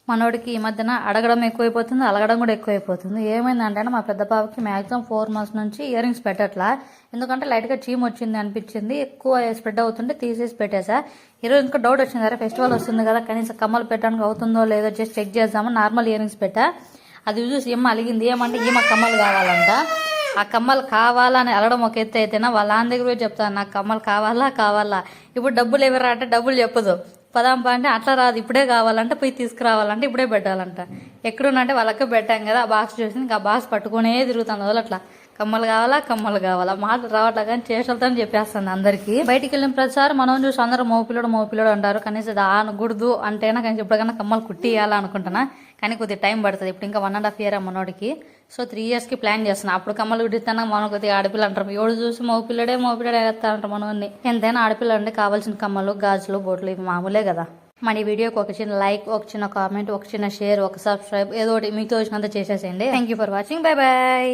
మనోడికి ఈ మధ్యన అడగడం ఎక్కువైపోతుంది, అలగడం కూడా ఎక్కువైపోతుంది. ఏమైందంటే మా పెద్ద బాబుకి మ్యాక్సిమం 4 months నుంచి ఇయర్ రింగ్స్ పెట్టట్లా. ఎందుకంటే లైట్గా చీమ్ వచ్చింది అనిపించింది, ఎక్కువ స్ప్రెడ్ అవుతుంటే తీసేసి పెట్టేసా. ఈరోజు ఇంకా డౌట్ వచ్చింది, అరే ఫెస్టివల్ వస్తుంది కదా, కనీసం కమ్మలు పెట్టడానికి అవుతుందో లేదో జస్ట్ చెక్ చేద్దాము. నార్మల్ ఇయర్ రింగ్స్ పెట్టా, అది చూసి ఏమో అలిగింది. ఏమంటే ఈమె కమ్మలు కావాలంట. ఆ కమ్మలు కావాలని అలగడం ఒక ఎత్తు అయితేనా వాళ్ళ నాన్న దగ్గర పోయి చెప్తాను, నాకు కమ్మలు కావాలా. ఇప్పుడు డబ్బులు ఎవరా అంటే డబ్బులు చెప్పదు, పదాంపా అంటే అట్లా రాదు, ఇప్పుడే కావాలంటే పోయి తీసుకురావాలంటే ఇప్పుడే పెట్టాలంట. ఎక్కడున్నంటే వాళ్ళకే పెట్టాం కదా, ఆ బాక్స్ చూసి ఇంకా ఆ బాక్స్ పట్టుకునే తిరుగుతాను వదలట్లా. కమ్మలు కావాలా మాటలు రావట్లా కానీ చేసలతో చెప్పేస్తుంది అందరికి. బయటికి వెళ్ళిన ప్రతిసారి మనం చూసి అందరూ మోపిల్లోడు అంటారు. కనీసం దాని గుడ్దు అంటేనా కనీసం ఎప్పటికైనా కమ్మలు కుట్టియాలా అనుకుంటున్నా, కానీ కొద్దిగా టైం పడుతుంది. ఇప్పుడు ఇంకా 1.5 year మనోడికి. సో 3 yearsకి ప్లాన్ చేస్తున్నా. అప్పుడు కమ్మలు కుట్టిస్తాను మనం కొద్దిగా ఆడపిల్ల అంటారు, ఎవడు చూసి మోపిల్లడే వేస్తా అంటారు మనోడిని. ఎంతైనా ఆడపిల్ల అంటే కావాల్సిన కమ్మలు, గాజులు, బొట్లు ఇవి మామూలే కదా. మన ఈ వీడియోకి ఒక చిన్న లైక్, ఒక చిన్న కామెంట్, ఒక చిన్న షేర్, ఒక సబ్స్క్రైబ్ ఏదో ఒకటి మీకు తోచినంత చేసేసేయండి. Thank you for watching. Bye bye.